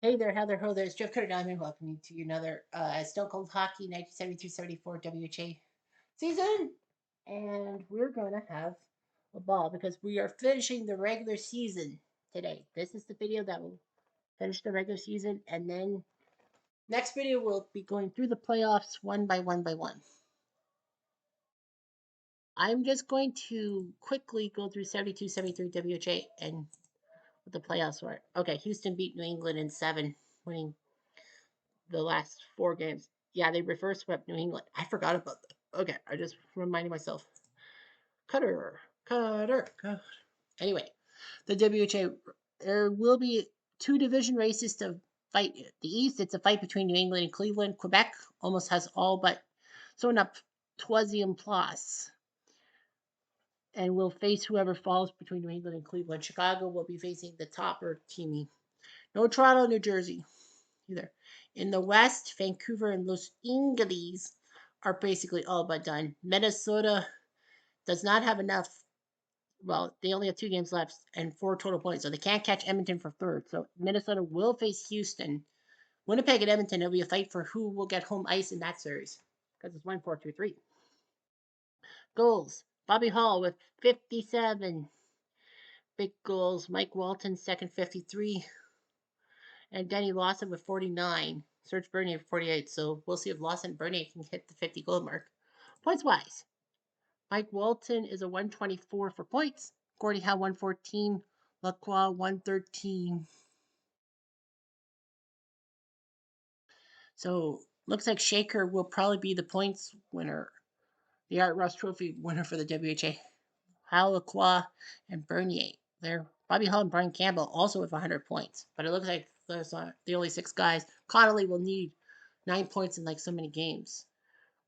Hey there, Heather Ho there. It's Jeff Cutter Diamond welcoming to you another Stone Cold Hockey 1973-74 WHA season. And we're going to have a ball because we are finishing the regular season today. This is the video that will finish the regular season. And then next video we'll be going through the playoffs one by one by one. I'm just going to quickly go through 72-73 WHA and what the playoffs were. Okay, Houston beat New England in 7, winning the last 4 games. Yeah, they reverse swept New England. I forgot about that. Okay, I just reminded myself. Cutter. Anyway, the WHA, there will be 2 division races to fight. The East, it's a fight between New England and Cleveland. Quebec almost has all but thrown up troisième place and will face whoever falls between New England and Cleveland. Chicago will be facing the topper team. No Toronto, New Jersey either. In the West, Vancouver and Los Angeles are basically all but done. Minnesota does not have enough. Well, they only have 2 games left and 4 total points, so they can't catch Edmonton for third. So Minnesota will face Houston. Winnipeg and Edmonton, it'll be a fight for who will get home ice in that series because it's 1-4-2-3. Goals. Bobby Hall with 57 big goals. Mike Walton second, 53. And Danny Lawson with 49. Serge Bernier 48. So we'll see if Lawson and Bernier can hit the 50 goal mark. Points wise, Mike Walton is a 124 for points. Gordie Howe 114. Lacroix 113. So looks like Shaker will probably be the points winner, the Art Ross Trophy winner for the WHA. Howe, Lacroix, and Bernier. They're Bobby Hull and Brian Campbell also with 100 points. But it looks like there's the only 6 guys. Connolly will need 9 points in like so many games.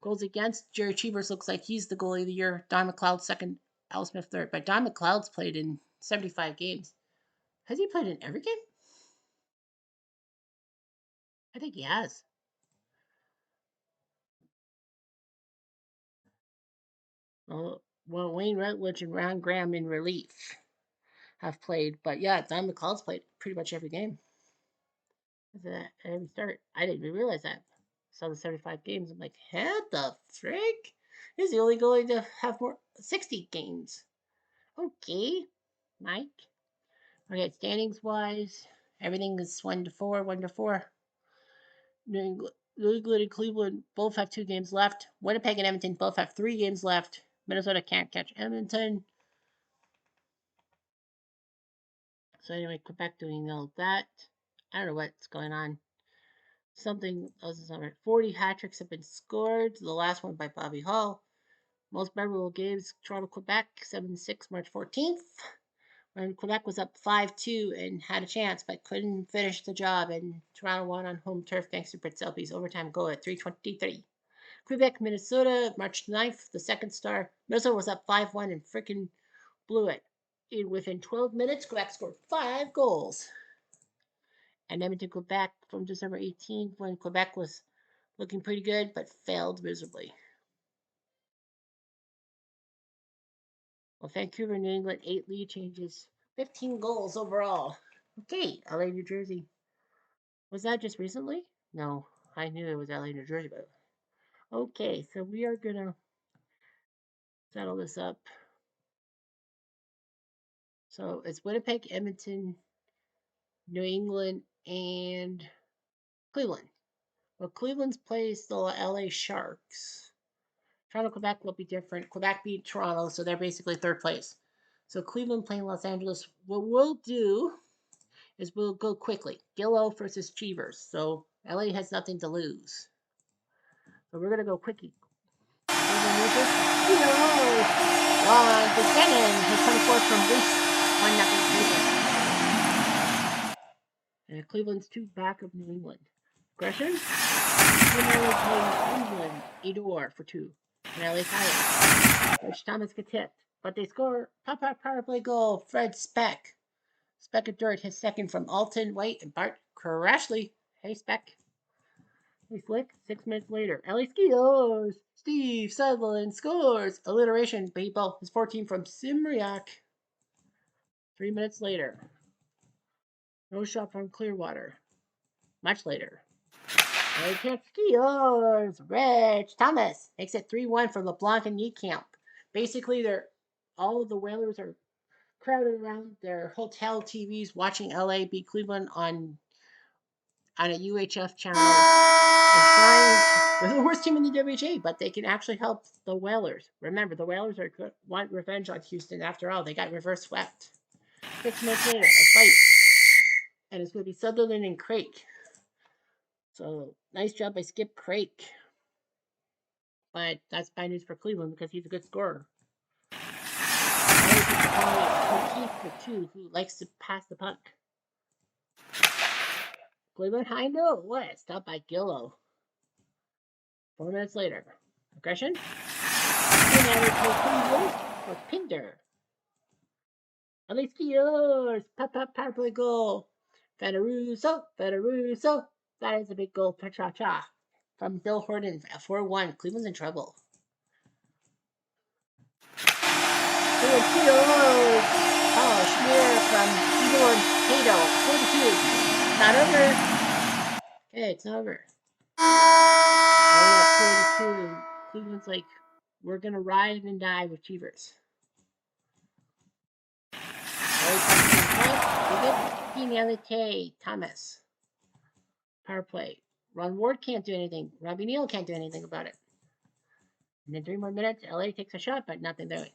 Goals against, Jerry Cheevers looks like he's the goalie of the year. Don McLeod second, Al Smith third. But Don McLeod's played in 75 games. Has he played in every game? I think he has. Well, Wayne Rutledge and Ron Graham in relief have played. But yeah, Don McLeod's played pretty much every game. At every start. I didn't even realize that. Saw the 75 games. I'm like, what the frick? He's the only goalie to have more 60 games. Okay, Mike. Okay, standings wise, everything is 1-4, 1-4. New England and Cleveland both have 2 games left. Winnipeg and Edmonton both have 3 games left. Minnesota can't catch Edmonton. So anyway, Quebec doing all that. I don't know what's going on. Something else is on it. 40 hat tricks have been scored. The last one by Bobby Hall. Most memorable games: Toronto, Quebec, 7-6, March 14th. When Quebec was up 5-2 and had a chance but couldn't finish the job, and Toronto won on home turf thanks to Brett Selby's overtime goal at 3:23. Quebec, Minnesota, March 9th, the second star. Minnesota was up 5-1 and freaking blew it. Within 12 minutes, Quebec scored 5 goals. And Edmonton, Quebec from December 18th when Quebec was looking pretty good but failed miserably. Well, Vancouver, New England, 8 lead changes, 15 goals overall. Okay, LA, New Jersey. Was that just recently? No, I knew it was LA, New Jersey, but okay, so we are gonna settle this up. So it's Winnipeg, Edmonton, New England, and Cleveland. Well, Cleveland's plays the LA Sharks. Toronto, Quebec will be different. Quebec beat Toronto, so they're basically third place. So Cleveland playing Los Angeles. What we'll do is we'll go quickly. Gillo versus Cheevers. So LA has nothing to lose. So we're gonna go quickie. Cleveland versus Gillo. Ron Buchanan has 24 from Reese. 1-0 Cleveland. And Cleveland's 2 back of New England. Gresham. Cleveland playing England. Edor for 2. And LA Fire. Which Thomas gets hit. But they score power play goal. Fred Speck. Speck of Dirt, his second from Alton, White, and Bart Crashley. Hey, Speck. Hey, Slick. 6 minutes later, LA Skios. Steve Sutherland scores. Alliteration, people. His 14 from Simriak. 3 minutes later. No shot from Clearwater. Much later. They can't skiers. Reg Thomas makes it 3-1 for LeBlanc and Niekamp. Basically, all of the Whalers are crowded around their hotel TVs watching LA beat Cleveland on a UHF channel and trying. They're the worst team in the WHA, but they can actually help the Whalers. Remember, the Whalers want revenge on Houston. After all, they got reverse swept. 6 minutes later, a fight, and it's going to be Sutherland and Craik. So nice job by Skip Craik. But that's bad news for Cleveland because he's a good scorer. O'Keefe for 2, who likes to pass the puck. Cleveland high note. What? Stopped by Gillow. 4 minutes later. Aggression? Cleveland for Pinder. LA Skiers. Power play goal. Federuso. That is a big goal. Cha-cha-cha. From Bill Horton at 4-1. Cleveland's in trouble. Skiers. Oh, Schmier from Igor Cato. 42. Not over. Okay, it's over. Oh, 42. Cleveland's like, we're going to ride and die with Cheevers. Penalty. Thomas. Power play. Ron Ward can't do anything. Robbie Neal can't do anything about it. And then 3 more minutes, LA takes a shot, but nothing doing.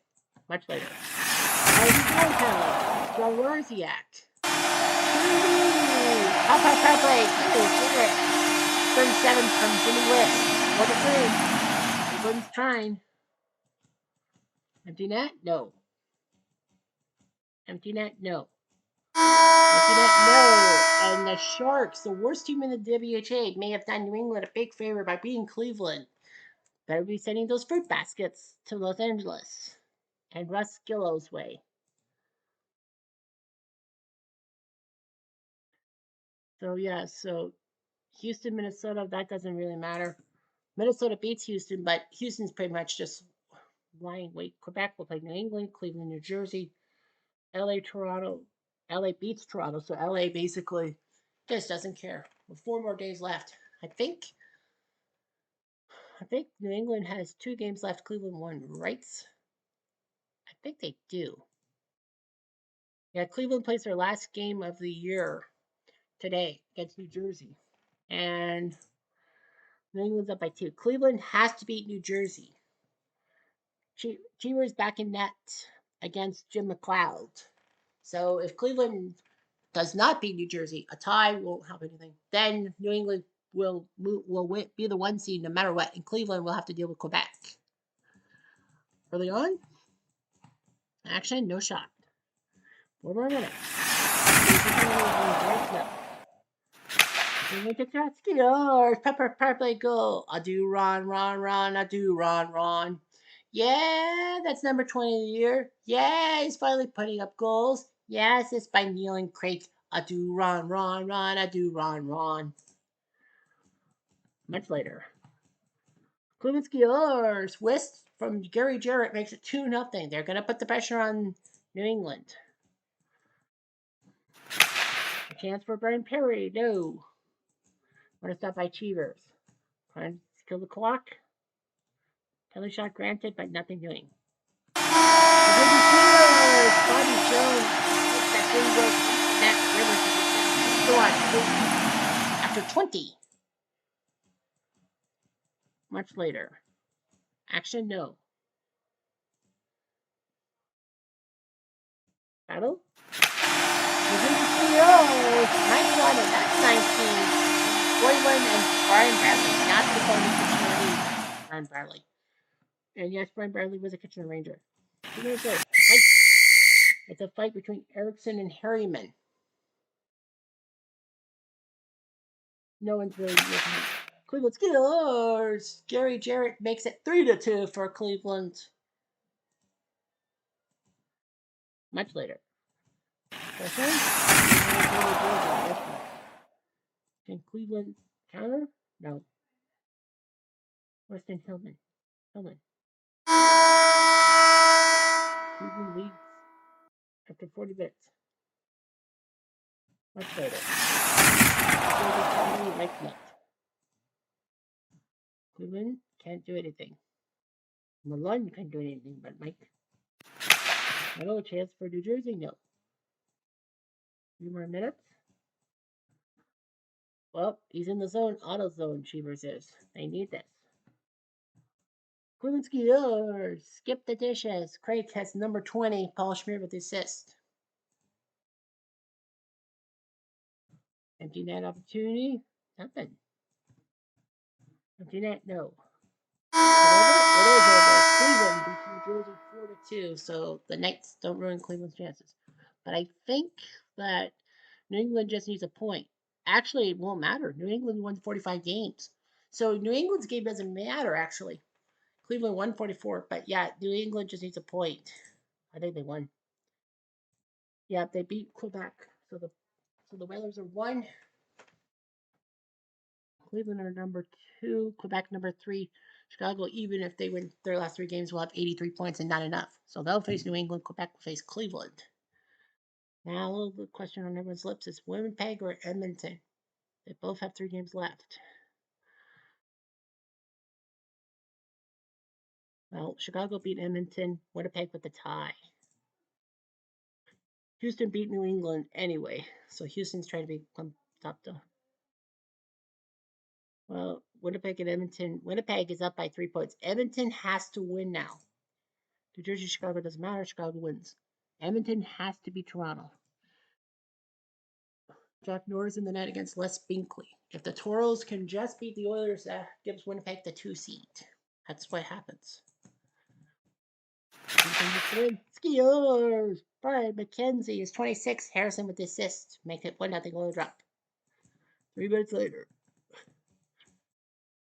Much later. Ron Warziak. Power play. 37 from Jimmy Witt. What a 3. Cleveland's trying. Empty net? No. Empty net? No. Empty net? No. And the Sharks, the worst team in the WHA, may have done New England a big favor by beating Cleveland. Better be sending those fruit baskets to Los Angeles and Russ Gillow's way. So, yeah, so Houston, Minnesota, that doesn't really matter. Minnesota beats Houston, but Houston's pretty much just lying wait. Quebec will play New England, Cleveland, New Jersey, LA, Toronto. LA beats Toronto, so LA basically just doesn't care. With 4 more days left, I think New England has 2 games left. Cleveland 1, right? I think they do. Yeah, Cleveland plays their last game of the year today against New Jersey, and New England's up by 2. Cleveland has to beat New Jersey. Cheever's back in net against Jim McLeod. So if Cleveland does not beat New Jersey, a tie won't help anything. Then New England will be the 1 seed no matter what, and Cleveland will have to deal with Quebec. Early on, action, no shot. 4 more minutes. Skiers, power play goal. Adieu, Ron. Adieu, Ron. Yeah, that's number 20 of the year. Yeah, he's finally putting up goals. Yeah, assist by Neal and Craik. Adieu, Ron. Adieu, Ron. Much later. Cleveland Skiers. West from Gary Jarrett makes it 2-0. They're going to put the pressure on New England. A chance for Brian Perry. No. Want to stop by Cheevers. Trying to kill the clock. Penalty shot granted, but nothing doing. Bobby Jones. That after 20. Much later. Action, no. Battle? Nice one, and that's 19. Boylan and Brian Bradley, not the former Kitchener Ranger. Brian Bradley. And yes, Brian Bradley was a Kitchener Ranger. It's a fight between Erickson and Harriman. No one's really looking. Cleveland Skiers. Gary Jarrett makes it 3-2 for Cleveland. Much later. Can Cleveland counter? No. Weston Hillman. Cleveland leads after 40 minutes. Much later. right left. Cleveland can't do anything. Malone can't do anything, but Mike. No chance for New Jersey, no. 3 more minutes. Well, he's in the zone, auto zone, Cheever says. They need this. Cleveland Skiers, skip the dishes. Craig has number 20, Paul Schmier with the assist. Empty net opportunity, nothing. Empty net, no. It is over. Cleveland beats New Jersey 4-2, so the Knights don't ruin Cleveland's chances. But I think that New England just needs a point. Actually, it won't matter. New England won 45 games. So New England's game doesn't matter, actually. Cleveland won 44, but yeah, New England just needs a point. I think they won. Yeah, they beat Quebec. So the Whalers are 1. Cleveland are number 2. Quebec number 3. Chicago, even if they win their last 3 games, will have 83 points and not enough. So they'll face New England. Quebec will face Cleveland. Now the question on everyone's lips is Winnipeg or Edmonton? They both have 3 games left. Well, Chicago beat Edmonton. Winnipeg with the tie. Houston beat New England anyway, so Houston's trying to become top dog. Well, Winnipeg and Edmonton. Winnipeg is up by 3 points. Edmonton has to win now. New Jersey, Chicago doesn't matter. Chicago wins. Edmonton has to beat Toronto. Jack Norris in the net against Les Binkley. If the Toros can just beat the Oilers, that gives Winnipeg the 2 seed. That's what happens. Skiers! Brian McKenzie is 26. Harrison with the assist. Make it 1-0 Oil drop. 3 minutes later.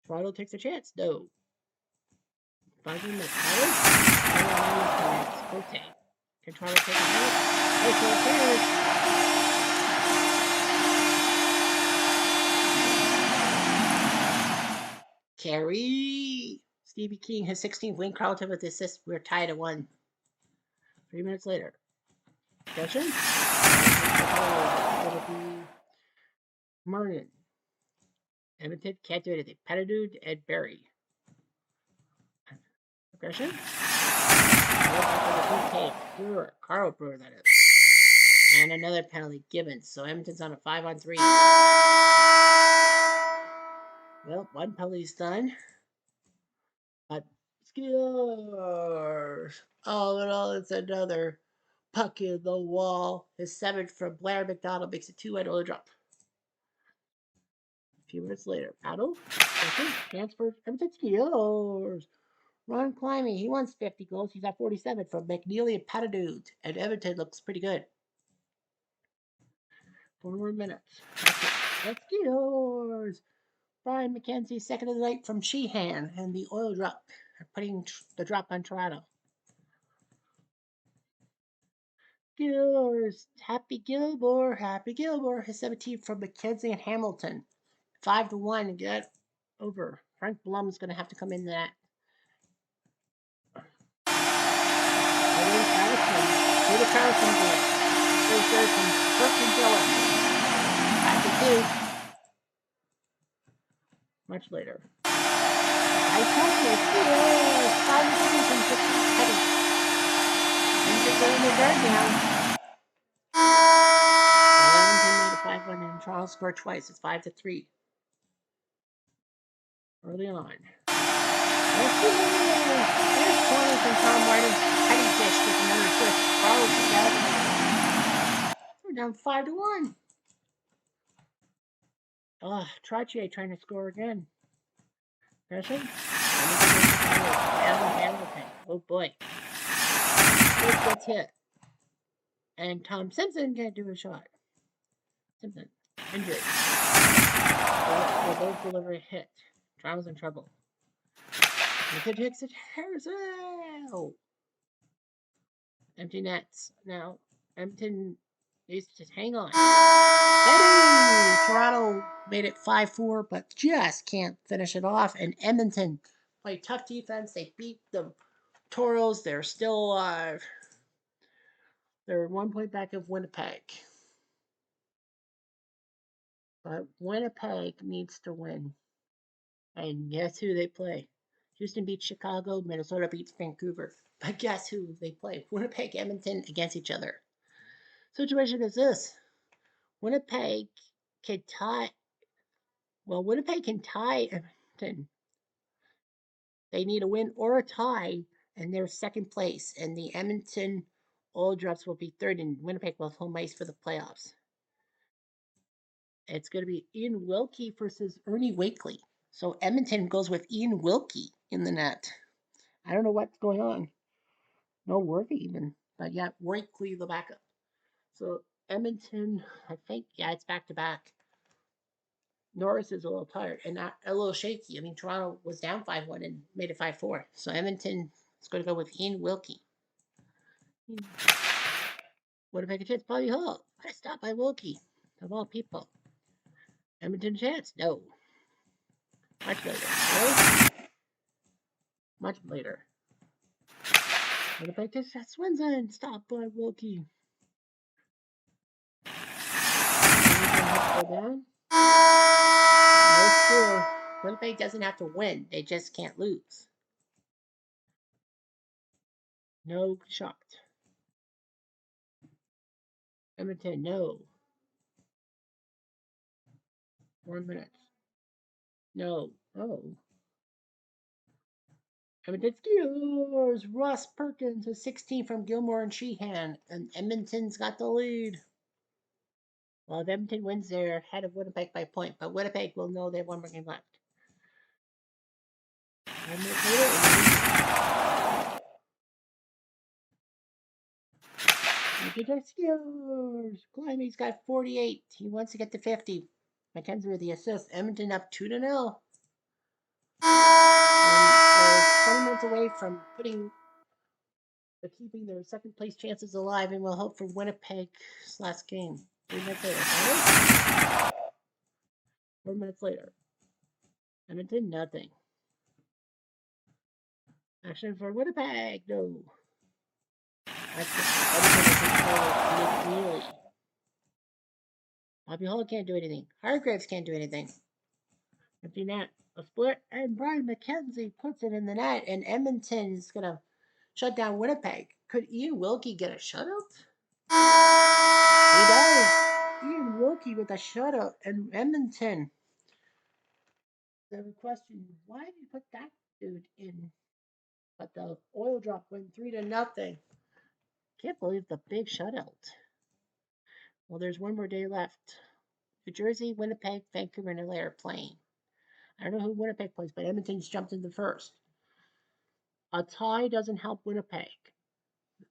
Toronto takes a chance. No. 5 minutes. Okay. Can Toronto take a chance? Carey. Stevie King, his 16th. Wayne Carlton with the assist. We're tied at 1. 3 minutes later. Aggression? It'll be Martin. Edmonton can't do anything. Pettidude and Barry. Aggression? Brewer. Carl Brewer, that is. And another penalty given. So Edmonton's on a 5-on-3. Well, 1 penalty's done. But Skiers. All in all, it's another puck in the wall. His 7th from Blair McDonald makes it 2-1 Oil drop. A few minutes later, paddle. Transfer. Edmonton Skiers. Ron Climby, he wants 50 goals. He's at 47 from McNeely and Pettidude. And Edmonton looks pretty good. 4 more minutes. Let's Skiers. Brian McKenzie, 2nd of the night from Sheehan, and the Oil drop. Putting the drop on Toronto. Skiers. Happy Gilmore. His 17th from McKenzie and Hamilton. 5-1. Get over. Frank Blum's going to have to come into that. Peter Carlson did. 3rd from Kirk and Dillon. 5-2. Much later. I told you, Skiers. 5-3 from Petty. Things are going to guard down. Edmonton made a 5-1 and Toronto scored twice. It's 5-3. Early on. There's 20 from Tom Martin. Petty Fish with another twist. Carlos together. We're down 5-1. Trottier trying to score again. Pressing. Hamilton. Oh boy. This gets hit. And Tom Simpson can't do a shot. Simpson. Injury. They both deliver a hit. Toronto's in trouble. Edmonton takes it. Harrison. Empty nets. Now, Edmonton needs to hang on. Toronto made it 5-4, but just can't finish it off. And Edmonton played tough defense. They beat the Toros. They're still alive. They're 1 point back of Winnipeg. But Winnipeg needs to win. And guess who they play? Houston beats Chicago, Minnesota beats Vancouver. But guess who they play? Winnipeg, Edmonton against each other. Situation is this. Winnipeg can tie. Well, Winnipeg can tie Edmonton. They need a win or a tie, and they're second place. And the Edmonton Oil Drops will be third, and Winnipeg will have home ice for the playoffs. It's going to be Ian Wilkie versus Ernie Wakely. So Edmonton goes with Ian Wilkie in the net. I don't know what's going on. No Worthy even. But yeah, Wakely the backup. So Edmonton, I think, yeah, it's back to back. Norris is a little tired and a little shaky. I mean, Toronto was down 5-1 and made it 5-4. So Edmonton is going to go with Ian Wilkie. What if I could chance Bobby Hull? I stopped by Wilkie, of all people. Edmonton chance? No. Much later. No? Much later. What if I just Swinson? Stop by Wilkie. Go down. No score. Winnipeg doesn't have to win. They just can't lose. No shot. Edmonton, no. 1 minute. No. Oh. Edmonton scores. Ross Perkins with 16 from Gilmore and Sheehan. And Edmonton's got the lead. Well, if Edmonton wins, they're ahead of Winnipeg by a point. But Winnipeg will know they have one more game left. 1 minute later. Edmonton scores. Climby's got 48. He wants to get to 50. McKenzie with the assist. Edmonton up 2-0. And they're 20 minutes away from keeping their second place chances alive, and we'll hope for Winnipeg's last game. 3 minutes later. 4 minutes later. Edmonton, nothing. Action for Winnipeg. No. Edmonton. Bobby Hull can't do anything. Hargraves can't do anything. Empty net. A split, and Brian McKenzie puts it in the net, and Edmonton is going to shut down Winnipeg. Could Ian Wilkie get a shutout? He does. Ian Wilkie with a shutout, and Edmonton. The question: why did you put that dude in? But the Oil Drop went 3-0. Can't believe the big shutout. Well, there's one more day left. New Jersey, Winnipeg, Vancouver, and LA are playing. I don't know who Winnipeg plays, but Edmonton's jumped into first. A tie doesn't help Winnipeg.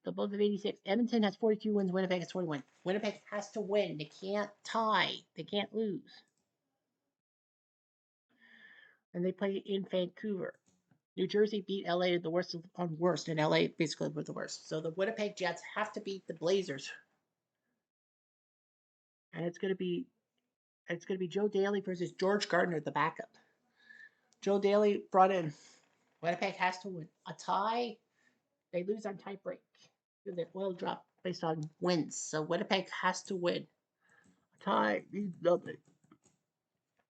The both of 86. Edmonton has 42 wins. Winnipeg has 41. Winnipeg has to win. They can't tie. They can't lose. And they play in Vancouver. New Jersey beat LA the worst on worst, and LA basically were the worst. So the Winnipeg Jets have to beat the Blazers. And it's gonna be Joe Daly versus George Gardner, the backup. Joe Daly brought in. Winnipeg has to win. A tie, they lose on tie break. The Oil Drop based on wins. So Winnipeg has to win. A tie means nothing.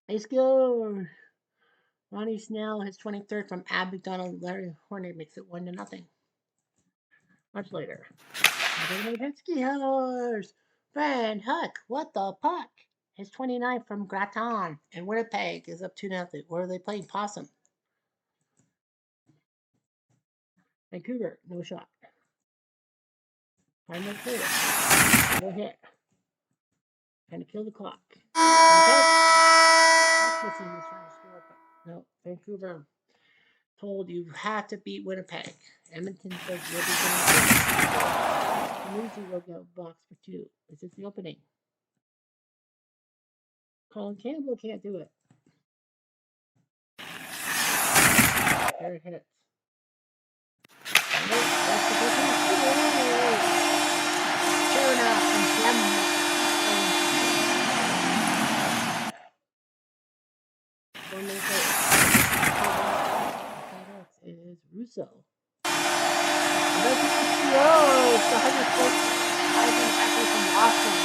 They score. Ronnie Snell, his 23rd from Ab McDonald. Larry Horner makes it 1-0. Much later. Scores. Van Huck, what the puck? His 29th from Graton. And Winnipeg is up 2-0. Where are they playing? Possum. Vancouver, no shot. 5 minutes later. No hit. Trying to kill the clock. No, Vancouver told you have to beat Winnipeg. Edmonton says you'll be going to will go box for 2. This is the opening. Colin Campbell can't do it. There it hits. Is Russo. The 100-foot from Austin.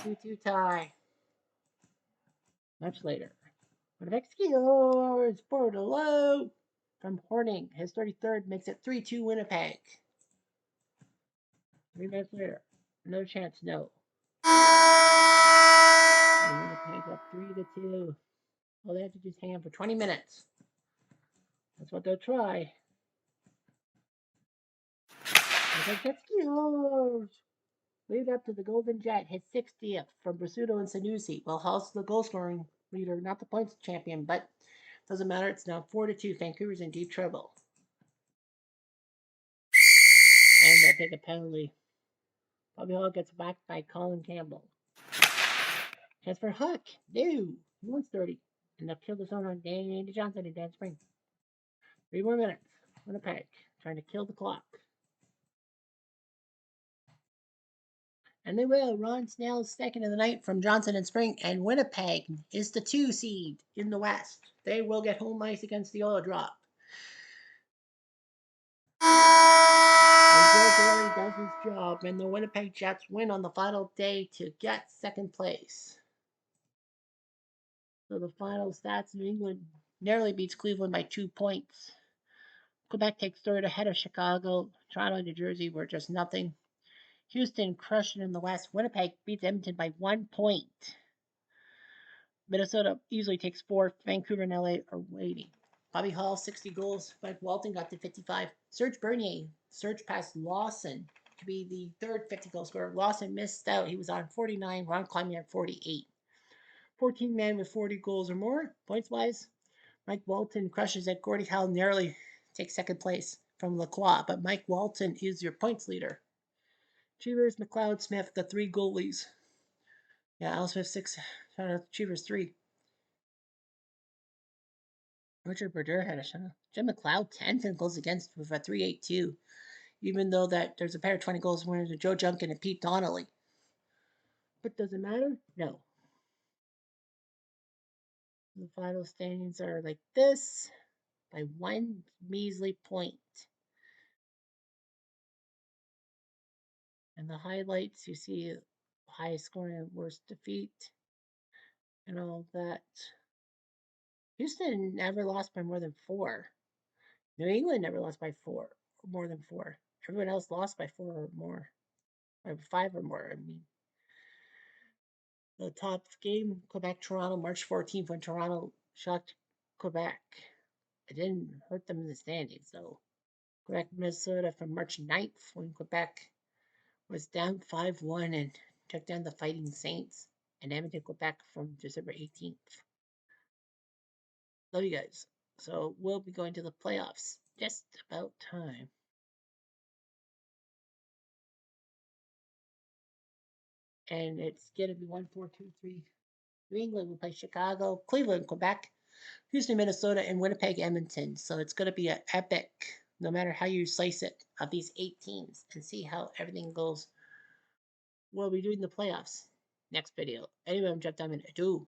2-2 tie. Much later. Winnipeg scores for the low from Horning. His 33rd makes it 3-2 Winnipeg. 3 minutes later, another chance, no. And Winnipeg up 3-2. Well, they have to just hang on for 20 minutes. That's what they'll try. Winnipeg scores. Lead up to the Golden Jet, his 60th from Brasuto and Sanusi. Well, Hall's the goal scoring leader, not the points champion, but doesn't matter. It's now 4-2. Vancouver's in deep trouble. And they take a penalty. Bobby Hall gets whacked by Colin Campbell. As for Huck, no, he wants 30. And they'll kill the zone on Danny Johnson and Dan Spring. 3 more minutes. Winnipeg trying to kill the clock. And they will. Ron Snell's second of the night from Johnson and Spring. And Winnipeg is the 2 seed in the West. They will get home ice against the Oil Drop. And Joe Daly does his job. And the Winnipeg Jets win on the final day to get second place. So the final stats, New England narrowly beats Cleveland by 2 points. Quebec takes third ahead of Chicago. Toronto and New Jersey were just nothing. Houston crushed it in the West. Winnipeg beats Edmonton by 1 point. Minnesota easily takes 4th. Vancouver and LA are waiting. Bobby Hall, 60 goals. Mike Walton got to 55. Serge Bernier surged past Lawson to be the 3rd 50-goal scorer. Lawson missed out. He was on 49. Ron climbing at 48. 14 men with 40 goals or more. Points-wise, Mike Walton crushes it. Gordie Howe narrowly takes second place from Lacroix, but Mike Walton is your points leader. Cheevers, McLeod, Smith, the 3 goalies. Yeah, Al Smith 6, Cheevers 3. Richard Brodeur had a shutout. Jim McLeod 10 goals against with a 3.82. Even though that there's a pair of 20 goals winners of Joe Junkin and Pete Donnelly. But does it matter? No. The final standings are like this by 1 measly point. And the highlights, you see highest scoring and worst defeat and all that. Houston never lost by more than 4. New England never lost by 4 or more than 4. Everyone else lost by 4 or more, or 5 or more. I mean, the top game, Quebec Toronto, March 14th, when Toronto shocked Quebec. It didn't hurt them in the standings, though. Quebec Minnesota from March 9th, when Quebec was down 5-1 and took down the Fighting Saints. And Edmonton, Quebec from December 18th. Love you guys. So we'll be going to the playoffs. Just about time. And it's going to be 1, 4, 2, 3. New England will play Chicago, Cleveland, Quebec, Houston, Minnesota, and Winnipeg, Edmonton. So it's going to be an epic, no matter how you slice it, of these 8 teams and see how everything goes. We'll be doing the playoffs next video. Anyway, I'm Jeff Diamond. Adieu.